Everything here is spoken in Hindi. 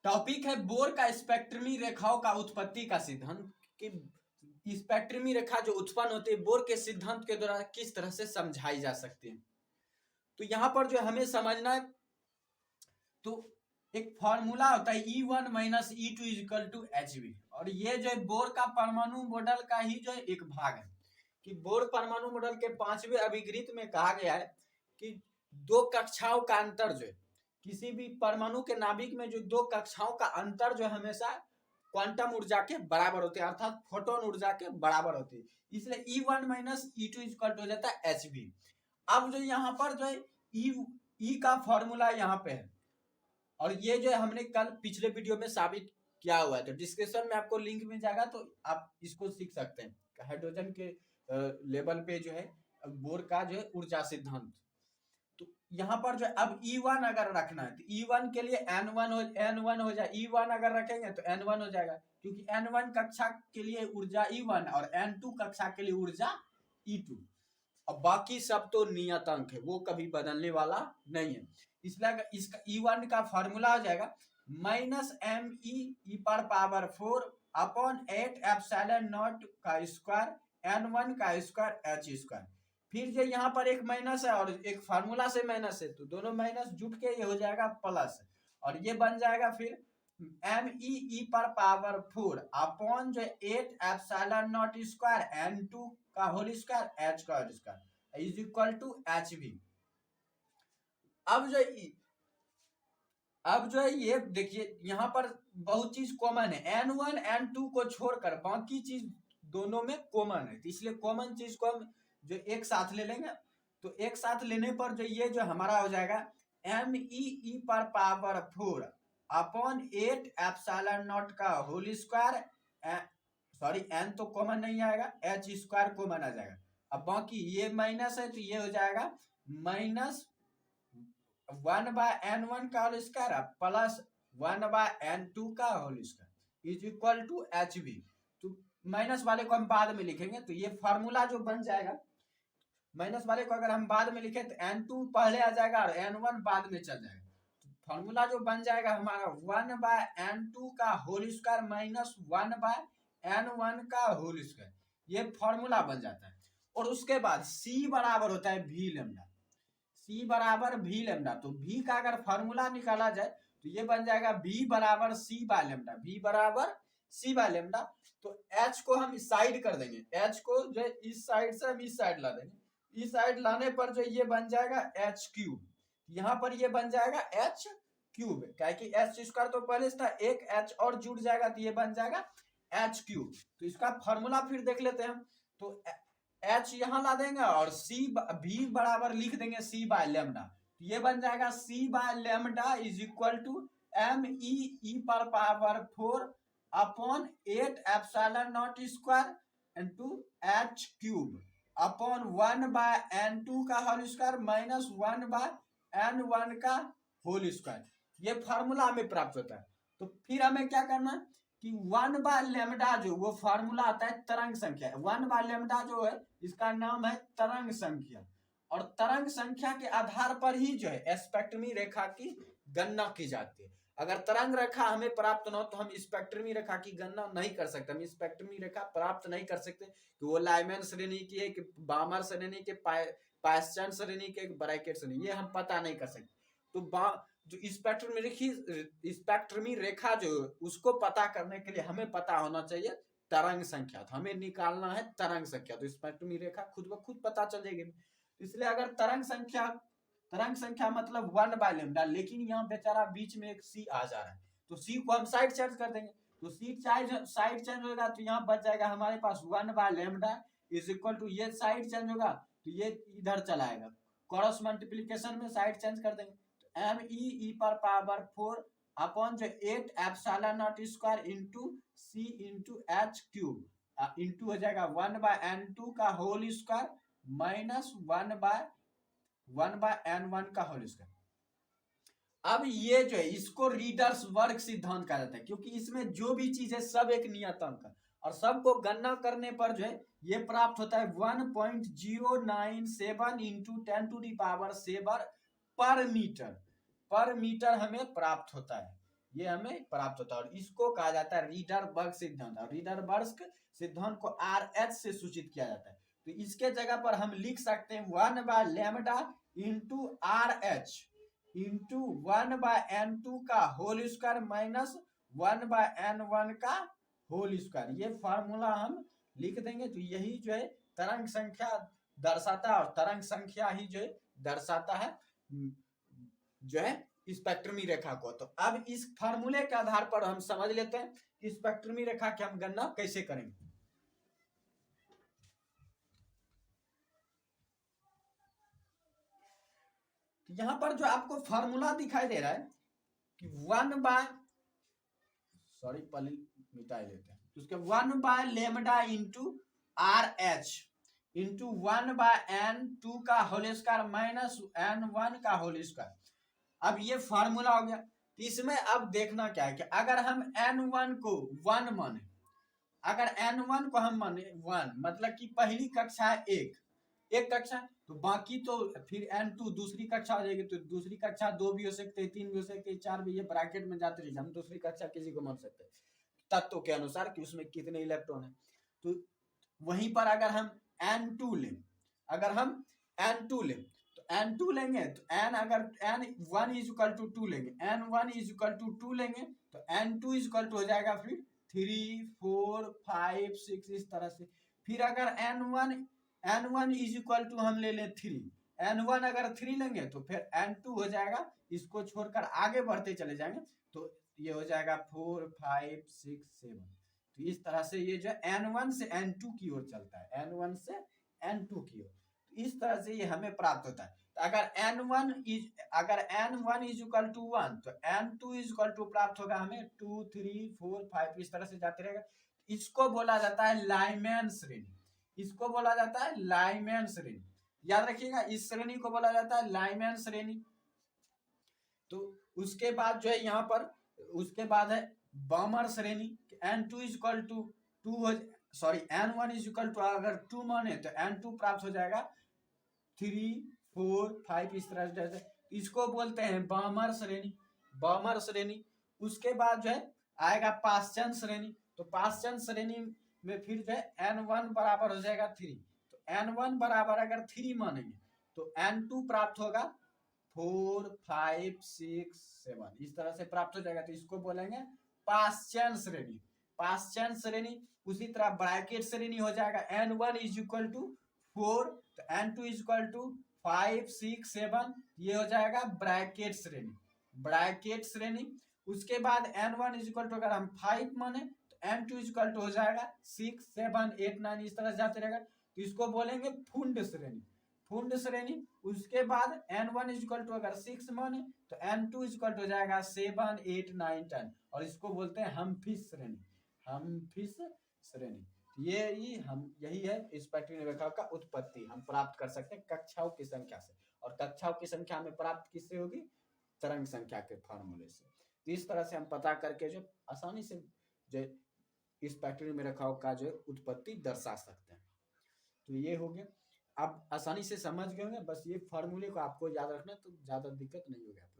टॉपिक है बोर का स्पेक्ट्रमी रेखाओं का उत्पत्ति का सिद्धांत कि स्पेक्ट्रमी रेखा जो उत्पन्न होती है बोर के सिद्धांत के द्वारा किस तरह से समझाई जा सकती है। तो यहाँ पर जो हमें समझना है, तो एक फॉर्मूला होता है E1 minus E2 is equal to HV, और ये जो है बोर का परमाणु मॉडल का ही जो है एक भाग है कि बोर परमाणु मॉडल के 5वें अभिगृत में कहा गया है कि दो कक्षाओं का अंतर जो है किसी भी परमाणु के नाभिक में जो दो कक्षाओं का अंतर जो हमेशा क्वांटम ऊर्जा के बराबर होते हैं, अर्थात फोटोन ऊर्जा के बराबर होती है, इसलिए E1 minus E2 equal to हो जाता है HV। अब जो यहाँ पर जो है E का फॉर्मूला यहाँ पे है, और ये जो है हमने कल पिछले वीडियो में साबित किया हुआ है, तो डिस्क्रिप्शन में आपको लिंक मिल जाएगा, तो आप इसको सीख सकते हैं हाइड्रोजन के लेवल पे जो है बोर का जो है ऊर्जा सिद्धांत। तो यहाँ पर जो अब E1 अगर रखना है तो E1 के लिए N1 हो जाए, E1 अगर रखेंगे तो N1 हो जाएगा, क्योंकि N1 कक्षा के लिए ऊर्जा E1 और N2 कक्षा के लिए ऊर्जा E2, और बाकी सब तो नियत अंक है, वो कभी बदलने वाला नहीं है। इसलिए इसका E1 का फॉर्मूला हो जाएगा -me e⁴ upon 8 epsilon not का स्क्वायर N1 का स्क्वायर H²। फिर जो यहाँ पर एक माइनस है और एक फार्मूला से माइनस है, तो दोनों माइनस जुट के ये हो जाएगा प्लस, और ये बन जाएगा फिर me⁴ अपॉन जो 8 एप्सिलॉन नॉट स्क्वायर N2 का whole square H² is equal to HV। अब जो है ये देखिए यहाँ पर बहुत चीज कॉमन है, N1 N2 को छोड़कर बाकी चीज दोनों में कॉमन है, तो इसलिए कॉमन चीज को हम जो एक साथ ले लेंगे, तो एक साथ लेने पर जो ये जो हमारा हो जाएगा me⁴ अपॉन 8 एप्सिलॉन नॉट का होल स्क्वायर, सॉरी n तो कॉमन नहीं आएगा, H² कॉमन आ जाएगा। अब बाकी ये माइनस है तो ये हो जाएगा -1/N1 का होल स्क्वायर प्लस 1/N2 का whole square is equal to HV। तो माइनस वाले को हम बाद में लिखेंगे, तो ये फॉर्मूला जो बन जाएगा, माइनस वाले को अगर हम बाद में लिखे तो N2 पहले आ जाएगा और N1 बाद में चल जाएगा, तो फॉर्मूला जो बन जाएगा हमारा 1/N2 का होल स्क्वायर माइनस 1/N1 का होल स्क्वायर, ये फॉर्मूला बन जाता है। और उसके बाद C बराबर होता है V लैम्डा, C बराबर V लैम्डा, तो V का अगर फॉर्मूला निकाला जाए तो ये बन जाएगा V बराबर C बाय लैम्डा, V बराबर C बाय लैम्डा। तो H को हम साइड कर देंगे, H को जो इस साइड से हम इस साइड ला देंगे, इस साइड लाने पर जो ये बन जाएगा H³, यहाँ पर ये बन जाएगा H³ क्या कि H² तो पहले से था, एक H और जुड़ जाएगा तो ये बन जाएगा H³। तो इसका फॉर्मूला फिर देख लेते हैं हम, तो H यहाँ ला देंगे और V बराबर लिख देंगे C बाय लैम्डा, तो ये बन जाएगा C by lambda is equal to me⁴ upon 8 epsilon not square into H³ upon 1/N2 का होल स्क्वायर माइनस 1/N1 का होल स्क्वायर, ये फॉर्मूला हमें प्राप्त होता है। तो फिर हमें क्या करना है कि 1/λ जो वो फॉर्मूला आता है तरंग संख्या, 1/λ जो है इसका नाम है तरंग संख्या, और तरंग संख्या के आधार पर ही जो है स्पेक्ट्रमी रेखा की गणना की जाती है। अगर तरंग रेखा हमें प्राप्त न हो तो हम स्पेक्ट्रमी रेखा की गणना नहीं कर सकते, हम स्पेक्ट्रमी रेखा प्राप्त नहीं कर सकते कि वो लाइमैन श्रेणी की है कि बामर श्रेणी के पायस्चन श्रेणी के ब्रैकेट श्रेणी, ये हम पता नहीं कर सकते। तो जो स्पेक्ट्रमी रेखा जो उसको पता करने के लिए हमें पता होना चाहिए तरंग संख्या, तो हमें निकालना है तरंग संख्या, तो स्पेक्ट्रमी रेखा खुद ब खुद पता चल जाएगी। इसलिए अगर तरंग संख्या मतलब 1/λ, लेकिन यहाँ बेचारा बीच में एक C आ जा रहा है, तो C को हम साइड चेंज कर देंगे, तो C साइड चेंज होगा तो यहाँ बच जाएगा हमारे पास 1/λ इज इक्वल टू, ये साइड चेंज होगा तो ये इधर चलाएगा, क्रॉस मल्टीप्लीकेशन में साइड चेंज कर देंगे, तो me⁴ अपॉन जो 8 epsilon not square into C into H³ into हो जाएगा 1/N2 का होल स्क्वायर माइनस 1/N1 का होल स्क्वायर। अब ये जो है इसको रीडर्स वर्ग सिद्धांत कहा जाता है, क्योंकि इसमें जो भी चीज है सब एक नियतांक है, और सबको गणना करने पर जो है ये प्राप्त होता है 1.097 इंटू 10⁷ पर मीटर हमें प्राप्त होता है। ये हमें प्राप्त होता है और इसको कहा जाता है रीडरबर्ग सिद्धांत। और रीडरबर्ग सिद्धांत को RH से सूचित किया जाता है। तो इसके जगह पर हम लिख सकते हैं 1/λ इंटू RH इंटू 1/n2 का होल स्क्वायर माइनस 1/n1 का होल स्क्वायर। ये फार्मूला हम लिख देंगे। तो यही जो है तरंग संख्या दर्शाता है और तरंग संख्या ही जो है दर्शाता है जो है स्पेक्ट्रमी रेखा को। तो अब इस फार्मूले के आधार पर हम समझ लेते हैं कि स्पेक्ट्रमी रेखा की हम गणना कैसे करेंगे। तो यहां पर जो आपको फार्मूला दिखाई दे रहा है कि 1/, पहले मिटा लेते हैं। तो उसके 1/λ इंटू RH इंटू 1/n2 का होल स्क्वायर माइनस n1 का होल स्क्वायर। अब ये फार्मूला हो गया। तो इसमें अब देखना क्या है कि अगर हम n1 को 1 माने, अगर n1 को हम माने 1 मतलब कि पहली कक्षा एक कक्षा, तो बाकी तो फिर n2 दूसरी कक्षा हो जाएगी। तो दूसरी कक्षा 2 भी हो सकते हैं, 3 भी हो सकते हैं, 4 भी, ये ब्रैकेट में जाते रहिए। हम दूसरी कक्षा किसी को मान सकते हैं तत्व के अनुसार कि उसमें कितने इलेक्ट्रॉन है। तो वहीं पर अगर हम n2 लें, अगर हम n2 लें तो n2 लेंगे तो n, अगर n1 इज इक्वल टू 2 लेंगे, n1 इज इक्वल टू 2 लेंगे तो n2 इज इक्वल टू हो जाएगा फिर 3 4 5 6 इस तरह से। फिर अगर n1 इज इक्वल टू हम ले लें 3, n1 अगर 3 लेंगे तो फिर n2 हो जाएगा, इसको छोड़कर आगे बढ़ते चले जाएंगे तो ये हो जाएगा 4 5 6 7। तो इस तरह से ये जो n1 से n2 की ओर चलता है, n1 से n2 की ओर। तो इस तरह से ये हमें प्राप्त होता है। तो अगर n1 इज इक्वल टू 1 तो n2 इज इक्वल टू प्राप्त होगा हमें 2 3 4 5 इस तरह से जाते रहेगा। इसको बोला जाता है लाइमैन श्रेणी, इसको बोला जाता है लाइमैन श्रेणी। याद रखिएगा, इस श्रेणी को बोला जाता है लाइमैन श्रेणी। तो उसके बाद जो है यहाँ पर उसके बाद है बामर श्रेणी। n2 is equal to 2 n1 is equal to अगर 2 माने तो n2 प्राप्त हो जाएगा 3 4 5 इस तरह से। इसको बोलते हैं बामर श्रेणी, बामर श्रेणी। उसके बाद जो है आएगा पाश्चन श्रेणी। तो पाश्चन श्रेणी में फिर जो है n1 बराबर हो जाएगा 3। तो n1 बराबर अगर 3 मानेंगे तो n2 प्राप्त होगा 4 5 6 7 इस तरह से प्राप्त हो जाएगा। तो इसको बोलेंगे पाश्चन श्रेणी, पाश्चन श्रेणी। उसी तरह ब्रैकेट श्रेणी हो जाएगा n1 इज इक्वल टू 4 तो n2 इज इक्वल टू 5 6 7, ये हो जाएगा ब्रैकेट श्रेणी, ब्रैकेट श्रेणी। उसके बाद n1 इज इक्वल टू अगर हम 5 माने तो n2 इज इक्वल टू हो जाएगा 6 7 8 9 इस तरह से जाते रहेगा। तो इसको बोलेंगे फुंड श्रेणी, फुंड श्रेणी। उसके बाद n1 इज इक्वल टू अगर 6 माने तो n2 इज इक्वल टू हो जाएगा 7 8 9 10 और इसको बोलते हैं हमफिश श्रेणी, हमफिश श्रेणी। यही है स्पेक्ट्रम रेखा का उत्पत्ति हम प्राप्त कर सकते हैं कक्षाओं की संख्या से। और कक्षाओं की संख्या में प्राप्त किससे होगी? तरंग संख्या के फार्मूले से। तो इस तरह से हम पता करके जो आसानी से जो स्पेक्ट्रम रेखाओं का जो उत्पत्ति दर्शा सकते हैं। तो ये हो गया, आप आसानी से समझ गए होंगे। बस ये फार्मूले को आपको याद रखना तो ज्यादा दिक्कत नहीं होगी आपको।